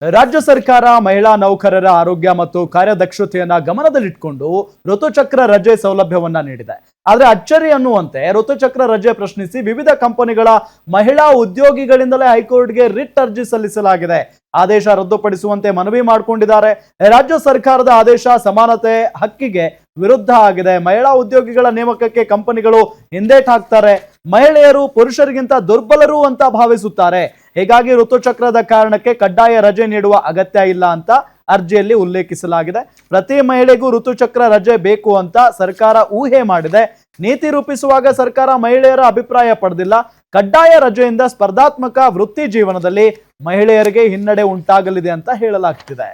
ರಾಜ್ಯ ಸರ್ಕಾರ ಮಹಿಳಾ ನೌಕರರ ಆರೋಗ್ಯ ಮತ್ತು ಕಾರ್ಯದಕ್ಷತೆಯನ್ನ ಗಮನದಲ್ಲಿಟ್ಟುಕೊಂಡು ಋತುಚಕ್ರ ರಜೆ ಸೌಲಭ್ಯವನ್ನ ನೀಡಿದೆ. ಆದರೆ ಅಚ್ಚರಿ ಅನ್ನುವಂತೆ ಋತುಚಕ್ರ ರಜೆ ಪ್ರಶ್ನಿಸಿ ವಿವಿಧ ಕಂಪನಿಗಳ ಮಹಿಳಾ ಉದ್ಯೋಗಿಗಳಿಂದಲೇ ಹೈಕೋರ್ಟ್ಗೆ ರಿಟ್ ಅರ್ಜಿ ಸಲ್ಲಿಸಲಾಗಿದೆ. ಆದೇಶ ರದ್ದುಪಡಿಸುವಂತೆ ಮನವಿ ಮಾಡಿಕೊಂಡಿದ್ದಾರೆ. ರಾಜ್ಯ ಸರ್ಕಾರದ ಆದೇಶ ಸಮಾನತೆ ಹಕ್ಕಿಗೆ ವಿರುದ್ಧ ಆಗಿದೆ. ಮಹಿಳಾ ಉದ್ಯೋಗಿಗಳ ನೇಮಕಕ್ಕೆ ಕಂಪನಿಗಳು ಹಿಂದೇಟು ಹಾಕ್ತಾರೆ. ಮಹಿಳೆಯರು ಪುರುಷರಿಗಿಂತ ದುರ್ಬಲರು ಅಂತ ಭಾವಿಸುತ್ತಾರೆ. ಹೀಗಾಗಿ ಋತುಚಕ್ರದ ಕಾರಣಕ್ಕೆ ಕಡ್ಡಾಯ ರಜೆ ನೀಡುವ ಅಗತ್ಯ ಇಲ್ಲ ಅಂತ ಅರ್ಜಿಯಲ್ಲಿ ಉಲ್ಲೇಖಿಸಲಾಗಿದೆ. ಪ್ರತಿ ಮಹಿಳೆಗೂ ಋತುಚಕ್ರ ರಜೆ ಬೇಕು ಅಂತ ಸರ್ಕಾರ ಊಹೆ ಮಾಡಿದೆ. ನೀತಿ ರೂಪಿಸುವಾಗ ಸರ್ಕಾರ ಮಹಿಳೆಯರ ಅಭಿಪ್ರಾಯ ಪಡೆದಿಲ್ಲ. ಕಡ್ಡಾಯ ರಜೆಯಿಂದ ಸ್ಪರ್ಧಾತ್ಮಕ ವೃತ್ತಿ ಜೀವನದಲ್ಲಿ ಮಹಿಳೆಯರಿಗೆ ಹಿನ್ನಡೆ ಉಂಟಾಗಲಿದೆ ಅಂತ ಹೇಳಲಾಗ್ತಿದೆ.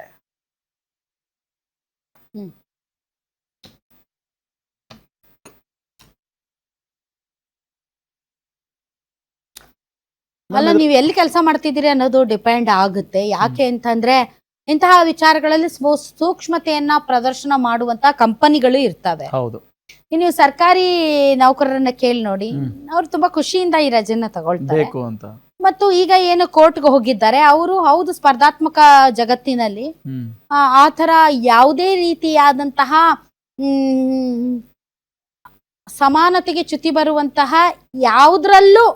ಅಲ್ಲ, ನೀವು ಎಲ್ಲಿ ಕೆಲಸ ಮಾಡ್ತಿದ್ದೀರಿ ಅನ್ನೋದು ಡಿಪೆಂಡ್ ಆಗುತ್ತೆ. ಯಾಕೆ ಅಂತಂದ್ರೆ ಇಂತಹ ವಿಚಾರಗಳಲ್ಲಿ ಸೂಕ್ಷ್ಮತೆಯನ್ನ ಪ್ರದರ್ಶನ ಮಾಡುವಂತ ಕಂಪನಿಗಳು ಇರ್ತವೆ. ಹೌದು, ನೀವು ಸರ್ಕಾರಿ ನೌಕರರನ್ನ ಕೇಳಿ ನೋಡಿ, ಅವ್ರು ತುಂಬಾ ಖುಷಿಯಿಂದ ಈ ರಜೆನ ತಗೊಳ್ತಾರೆ ಅಂತ. ಮತ್ತು ಈಗ ಏನು ಕೋರ್ಟ್ಗೆ ಹೋಗಿದ್ದಾರೆ ಅವರು, ಹೌದು ಸ್ಪರ್ಧಾತ್ಮಕ ಜಗತ್ತಿನಲ್ಲಿ ಆತರ ಯಾವುದೇ ರೀತಿಯಾದಂತಹ ಸಮಾನತೆಗೆ ಚ್ಯುತಿ ಬರುವಂತಹ ಯಾವುದ್ರಲ್ಲೂ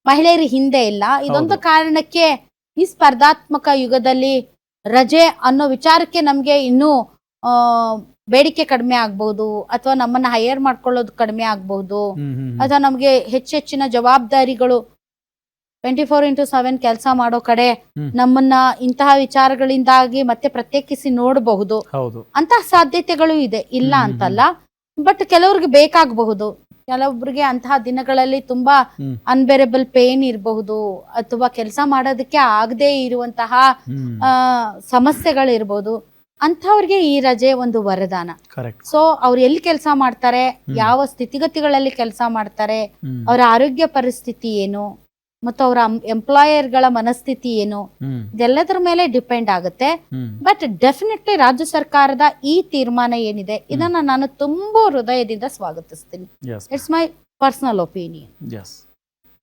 ಮಹಿಳೆಯರು ಹಿಂದೆ ಇಲ್ಲ. ಇದೊಂದು ಕಾರಣಕ್ಕೆ ಈ ಸ್ಪರ್ಧಾತ್ಮಕ ಯುಗದಲ್ಲಿ ರಜೆ ಅನ್ನೋ ವಿಚಾರಕ್ಕೆ ನಮ್ಗೆ ಇನ್ನೂ ಬೇಡಿಕೆ ಕಡಿಮೆ ಆಗ್ಬಹುದು, ಅಥವಾ ನಮ್ಮನ್ನ ಹೈಯರ್ ಮಾಡ್ಕೊಳ್ಳೋದು ಕಡಿಮೆ ಆಗ್ಬಹುದು, ಅಥವಾ ನಮ್ಗೆ ಹೆಚ್ಚೆಚ್ಚಿನ ಜವಾಬ್ದಾರಿಗಳು 24x7 ಕೆಲಸ ಮಾಡೋ ಕಡೆ ನಮ್ಮನ್ನ ಇಂತಹ ವಿಚಾರಗಳಿಂದಾಗಿ ಮತ್ತೆ ಪ್ರತ್ಯೇಕಿಸಿ ನೋಡಬಹುದು. ಅಂತಹ ಸಾಧ್ಯತೆಗಳು ಇದೆ, ಇಲ್ಲ ಅಂತಲ್ಲ. ಬಟ್ ಕೆಲವ್ರಿಗೆ ಬೇಕಾಗಬಹುದು. ಕೆಲವೊಬ್ರಿಗೆ ಅಂತಹ ದಿನಗಳಲ್ಲಿ ತುಂಬಾ ಅನ್ಬೇರೇಬಲ್ ಪೇನ್ ಇರಬಹುದು, ಅಥವಾ ಕೆಲಸ ಮಾಡೋದಕ್ಕೆ ಆಗದೆ ಇರುವಂತಹ ಸಮಸ್ಯೆಗಳಿರ್ಬೋದು. ಅಂಥವ್ರಿಗೆ ಈ ರಜೆ ಒಂದು ವರದಾನ. ಸೊ ಅವ್ರು ಎಲ್ಲಿ ಕೆಲಸ ಮಾಡ್ತಾರೆ, ಯಾವ ಸ್ಥಿತಿಗತಿಗಳಲ್ಲಿ ಕೆಲಸ ಮಾಡ್ತಾರೆ, ಅವರ ಆರೋಗ್ಯ ಪರಿಸ್ಥಿತಿ ಏನು, ಮತ್ತು ಅವರ ಎಂಪ್ಲಾಯರ್ಗಳ ಮನಸ್ಥಿತಿ ಏನು, ಇದೆಲ್ಲದರ ಮೇಲೆ ಡಿಪೆಂಡ್ ಆಗುತ್ತೆ. ಬಟ್ ಡೆಫಿನೆಟ್ಲಿ ರಾಜ್ಯ ಸರ್ಕಾರದ ಈ ತೀರ್ಮಾನ ಏನಿದೆ, ಇದನ್ನ ನಾನು ತುಂಬಾ ಹೃದಯದಿಂದ ಸ್ವಾಗತಿಸ್ತೀನಿ. It's my personal opinion.